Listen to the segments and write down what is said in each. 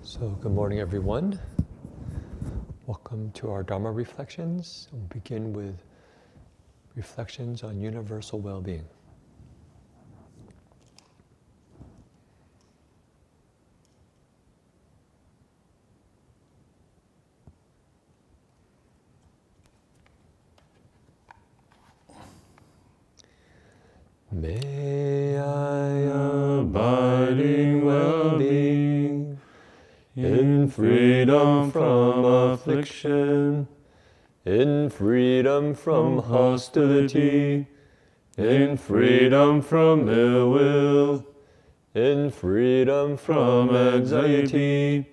So good morning, everyone. Welcome to our Dharma Reflections. We'll begin with reflections on universal well-being. May I abide in well-being, in freedom from affliction, in freedom from hostility, in freedom from ill will, in freedom from anxiety,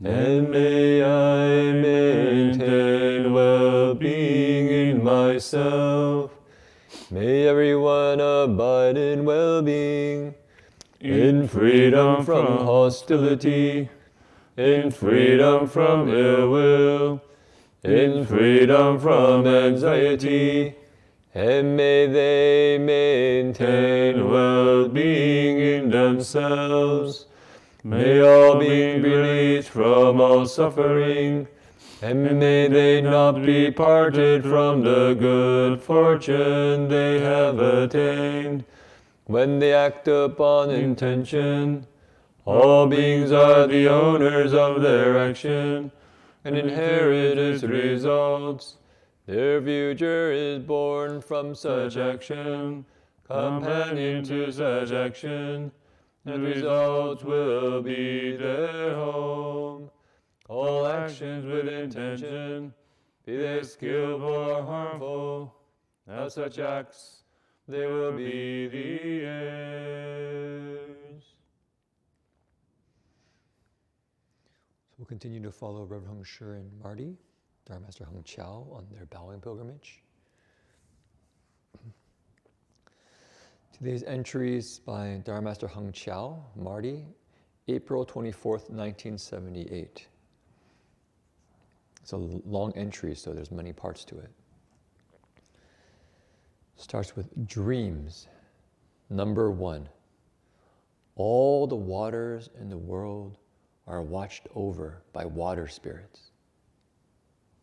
and may I maintain well-being in myself. May everyone abide in well-being, in freedom from hostility, in freedom from ill will, in freedom from anxiety, and may they maintain well-being in themselves. May all be released from all suffering, and may they not be parted from the good fortune they have attained. When they act upon intention, all beings are the owners of their action, and inherit its results. Their future is born from such action, companion to such action, and results will be their home. All actions with intention, be they skillful or harmful, of such acts they will be the heirs. So we'll continue to follow Reverend Heng Chau and Marty, Dharma Master Heng Chau, on their bowing pilgrimage. Today's entries by Dharma Master Heng Chau, Marty, April 24th, 1978. It's a long entry, so there's many parts to it. Starts with dreams. Number 1. All the waters in the world are watched over by water spirits.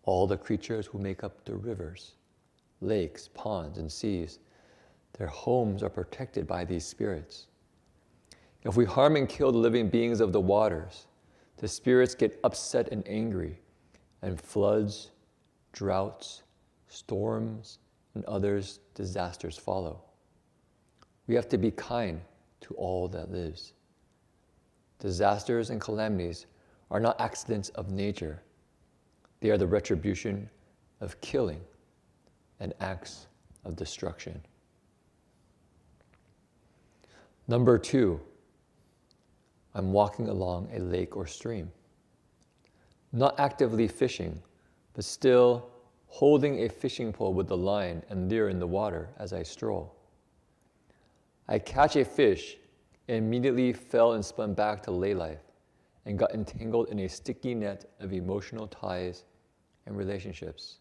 All the creatures who make up the rivers, lakes, ponds, and seas, their homes are protected by these spirits. If we harm and kill the living beings of the waters, the spirits get upset and angry, and floods, droughts, storms, and others disasters follow. We have to be kind to all that lives. Disasters and calamities are not accidents of nature. They are the retribution of killing and acts of destruction. Number 2, I'm walking along a lake or stream. Not actively fishing, but still holding a fishing pole with the line and lure in the water as I stroll. I catch a fish and immediately fell and spun back to lay life and got entangled in a sticky net of emotional ties and relationships.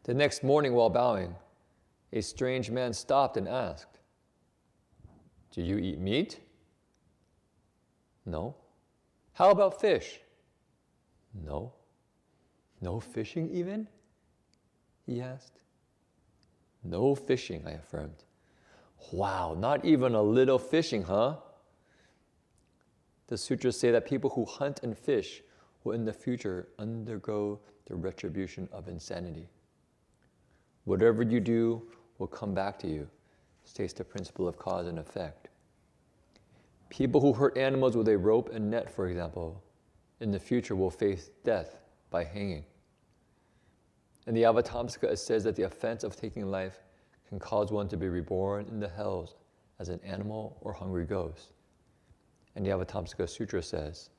The next morning while bowing, a strange man stopped and asked, "Do you eat meat?" "No." "How about fish?" "No." "No fishing even?" he asked. "No fishing," I affirmed. "Wow, not even a little fishing, huh?" The sutras say that people who hunt and fish will in the future undergo the retribution of insanity. Whatever you do will come back to you, states the principle of cause and effect. People who hurt animals with a rope and net, for example, in the future will face death by hanging. In the Avatamsaka, it says that the offense of taking life can cause one to be reborn in the hells as an animal or hungry ghost. And the Avatamsaka Sutra says,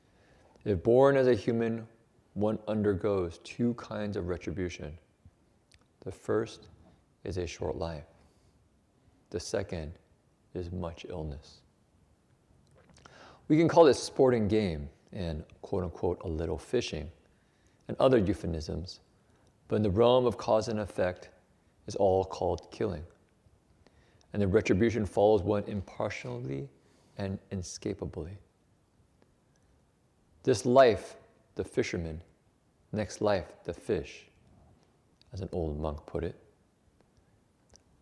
if born as a human, one undergoes 2 kinds of retribution. The first is a short life. The second is much illness. We can call this sporting game and quote-unquote a little fishing and other euphemisms, but in the realm of cause and effect is all called killing. And the retribution follows one impartially and inescapably. This life, the fisherman, next life, the fish, as an old monk put it.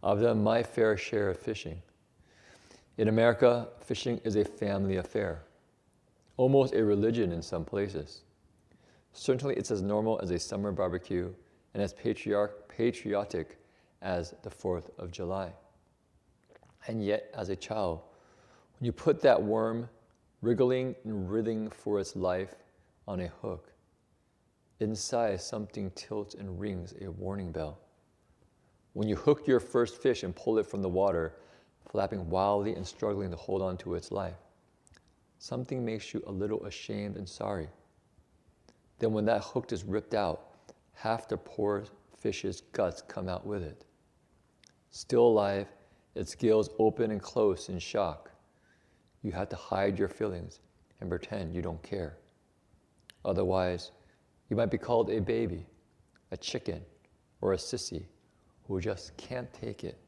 I've done my fair share of fishing. In America, fishing is a family affair, almost a religion in some places. Certainly it's as normal as a summer barbecue and as patriotic as the 4th of July. And yet, as a child, when you put that worm wriggling and writhing for its life on a hook, inside something tilts and rings a warning bell. When you hook your first fish and pull it from the water, flapping wildly and struggling to hold on to its life, something makes you a little ashamed and sorry. Then when that hook is ripped out, half the poor fish's guts come out with it. Still alive, its gills open and close in shock. You have to hide your feelings and pretend you don't care. Otherwise, you might be called a baby, a chicken, or a sissy who just can't take it.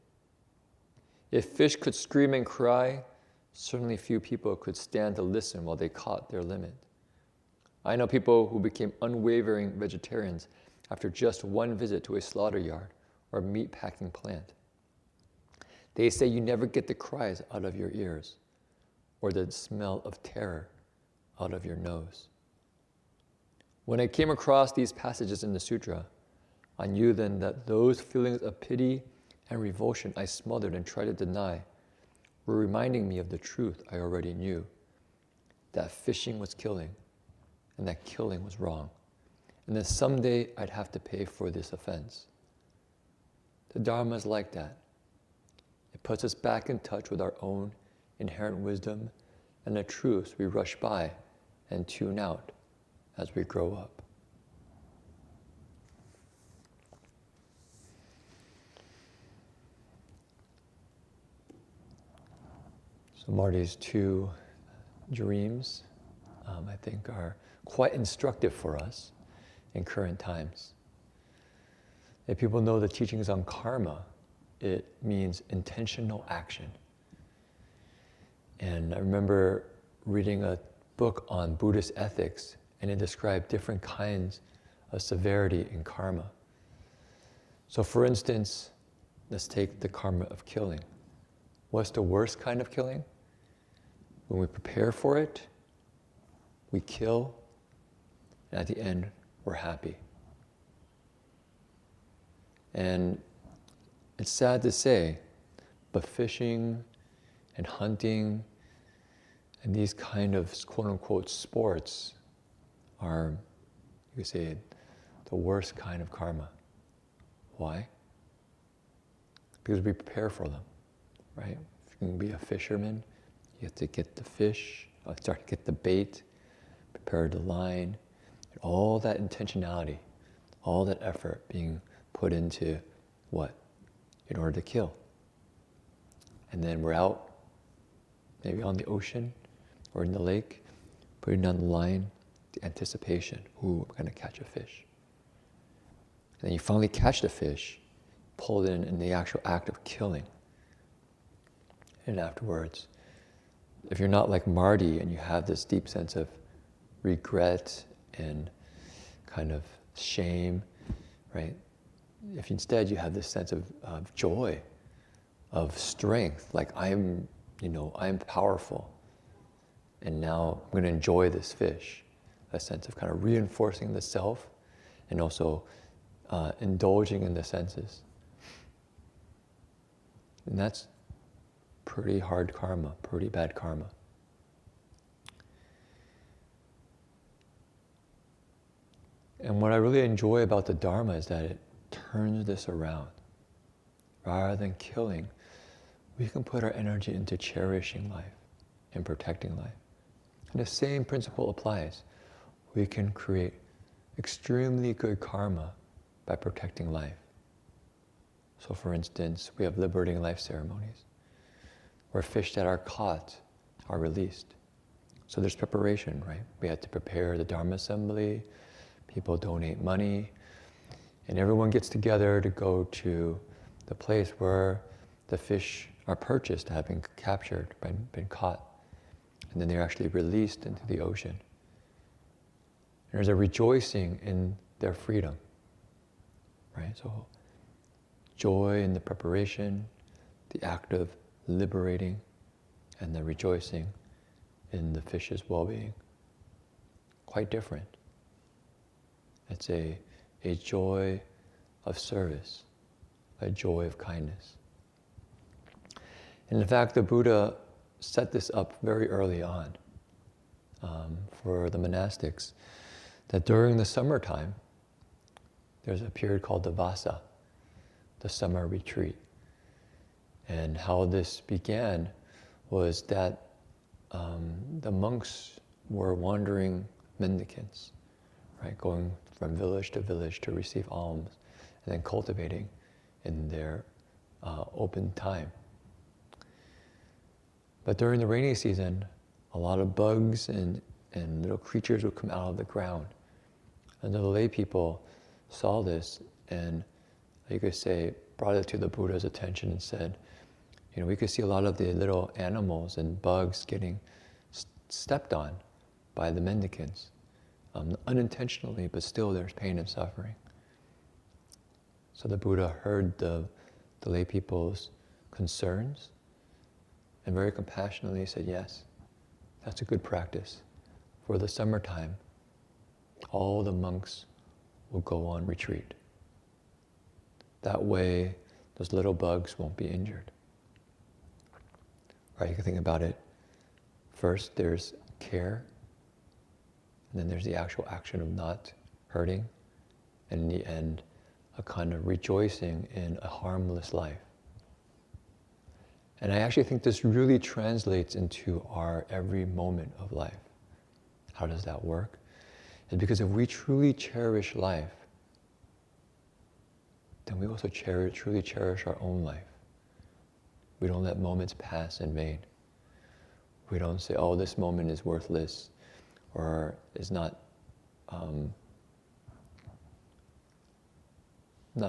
If fish could scream and cry, certainly few people could stand to listen while they caught their limit. I know people who became unwavering vegetarians after just one visit to a slaughter yard or meat packing plant. They say you never get the cries out of your ears or the smell of terror out of your nose. When I came across these passages in the sutra, I knew then that those feelings of pity and revulsion I smothered and tried to deny were reminding me of the truth I already knew, that fishing was killing and that killing was wrong, and that someday I'd have to pay for this offense. The Dharma is like that. It puts us back in touch with our own inherent wisdom and the truths we rush by and tune out as we grow up. So Marty's two dreams, I think, are quite instructive for us in current times. If people know the teachings on karma, it means intentional action. And I remember reading a book on Buddhist ethics, and it described different kinds of severity in karma. So for instance, let's take the karma of killing. What's the worst kind of killing? When we prepare for it, we kill, and at the end, we're happy. And it's sad to say, but fishing and hunting and these kind of quote-unquote sports are, you could say, the worst kind of karma. Why? Because we prepare for them, right? If you can be a fisherman, you have to get the fish, start to get the bait, prepare the line, and all that intentionality, all that effort being put into what? In order to kill. And then we're out, maybe on the ocean or in the lake, putting down the line, the anticipation, ooh, I'm gonna catch a fish. And then you finally catch the fish, pull it in the actual act of killing. And afterwards, if you're not like Marty and you have this deep sense of regret and kind of shame, right? If instead you have this sense of joy, of strength, like I'm powerful, and now I'm going to enjoy this fish, a sense of kind of reinforcing the self and also indulging in the senses. And that's pretty hard karma, pretty bad karma. And what I really enjoy about the Dharma is that it turns this around. Rather than killing, we can put our energy into cherishing life and protecting life. And the same principle applies. We can create extremely good karma by protecting life. So for instance, we have liberating life ceremonies, where fish that are caught are released. So there's preparation, right? We had to prepare the Dharma assembly, people donate money, and everyone gets together to go to the place where the fish are purchased, have been captured, been caught. And then they're actually released into the ocean. there's a rejoicing in their freedom, right? So joy in the preparation, the act of liberating, and the rejoicing in the fish's well-being. Quite different. It's a joy of service, a joy of kindness. And in fact, the Buddha set this up very early on for the monastics, that during the summertime, there's a period called the Vasa, the summer retreat. And how this began was that the monks were wandering mendicants, right, going from village to receive alms, and then cultivating in their open time. But during the rainy season, a lot of bugs and little creatures would come out of the ground. And the lay people saw this, and you could say, brought it to the Buddha's attention and said, we could see a lot of the little animals and bugs getting stepped on by the mendicants, unintentionally, but still there's pain and suffering. So the Buddha heard the lay people's concerns and very compassionately said, yes, that's a good practice. For the summertime, all the monks will go on retreat. That way, those little bugs won't be injured. Right, you can think about it. First, there's care, and then there's the actual action of not hurting, and in the end, a kind of rejoicing in a harmless life. And I actually think this really translates into our every moment of life. How does that work? It's because if we truly cherish life, then we also truly cherish our own life. We don't let moments pass in vain. We don't say, oh, this moment is worthless, or is not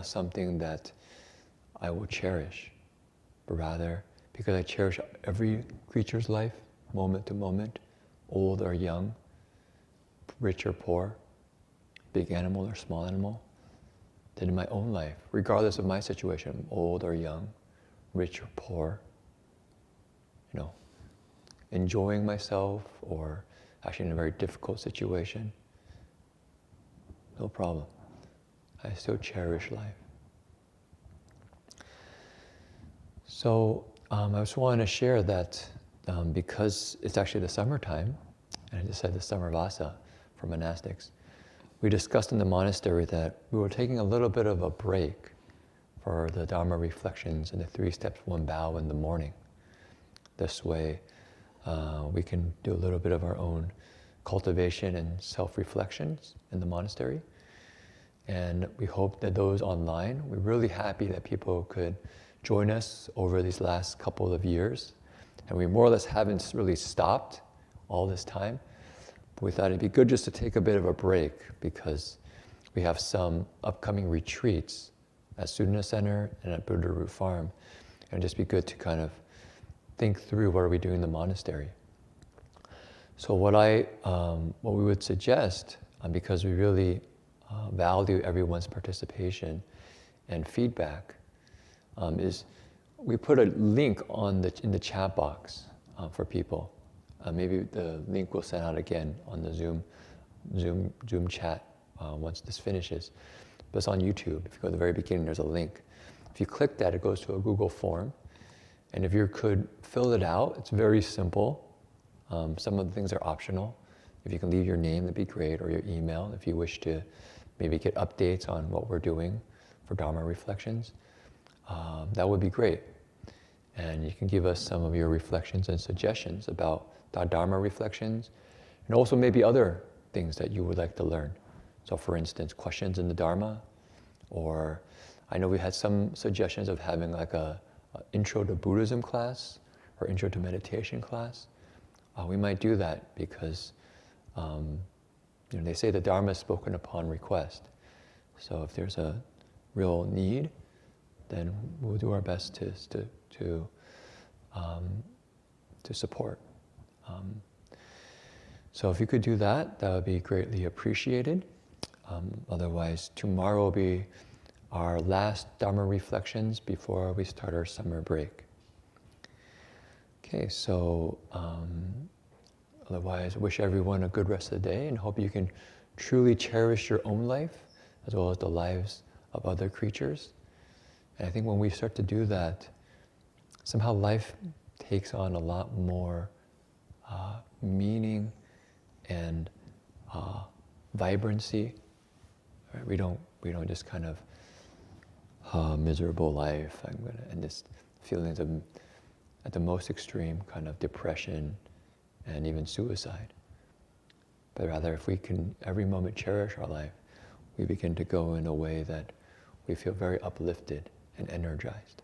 something that I will cherish, but rather, because I cherish every creature's life, moment to moment, old or young, rich or poor, big animal or small animal, then in my own life, regardless of my situation, old or young, rich or poor, enjoying myself or actually in a very difficult situation, no problem. I still cherish life. So I just wanted to share that because it's actually the summertime, and I just said the summer vasa for monastics, we discussed in the monastery that we were taking a little bit of a break for the Dharma Reflections and the 3 steps, 1 bow in the morning. This way, we can do a little bit of our own cultivation and self-reflections in the monastery. And we hope that those online, we're really happy that people could join us over these last couple of years. And we more or less haven't really stopped all this time. But we thought it'd be good just to take a bit of a break because we have some upcoming retreats at Sudana Center and at Buddha Root Farm. And it'd just be good to kind of think through what are we doing in the monastery. So what we would suggest, because we really value everyone's participation and feedback, is we put a link in the chat box for people. Maybe the link will send out again on the Zoom chat once this finishes. But it's on YouTube. If you go to the very beginning, there's a link. If you click that, it goes to a Google form. And if you could fill it out, it's very simple. Some of the things are optional. If you can leave your name, that'd be great, or your email if you wish to maybe get updates on what we're doing for Dharma Reflections. That would be great. And you can give us some of your reflections and suggestions about the Dharma Reflections, and also maybe other things that you would like to learn. So for instance, questions in the Dharma, or I know we had some suggestions of having like a intro to Buddhism class or intro to meditation class. We might do that because they say the Dharma is spoken upon request. So if there's a real need, then we'll do our best to support. So if you could do that, that would be greatly appreciated. Otherwise, tomorrow will be our last Dharma Reflections before we start our summer break. Okay, so otherwise, wish everyone a good rest of the day and hope you can truly cherish your own life as well as the lives of other creatures. And I think when we start to do that, somehow life takes on a lot more meaning and vibrancy. Right? We don't just kind of miserable life. And just feelings of, at the most extreme, kind of depression and even suicide. But rather, if we can every moment cherish our life, we begin to go in a way that we feel very uplifted and energized.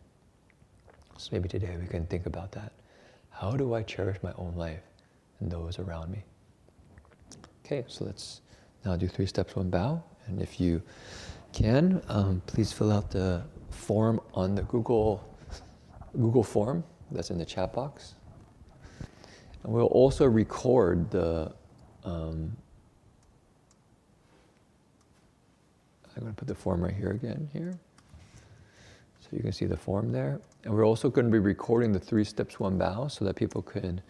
So maybe today we can think about that. How do I cherish my own life and those around me? Okay, so let's now do 3 steps, 1 bow. And if you can, please fill out the form on the Google form that's in the chat box. And we'll also record the, I'm going to put the form right here again, here. So you can see the form there. And we're also going to be recording the 3 steps, 1 bow so that people can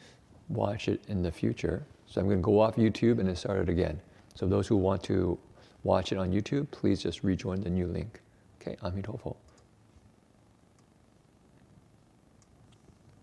watch it in the future. So I'm going to go off YouTube and then start it again. So those who want to watch it on YouTube, please just rejoin the new link. Okay, Amitabha.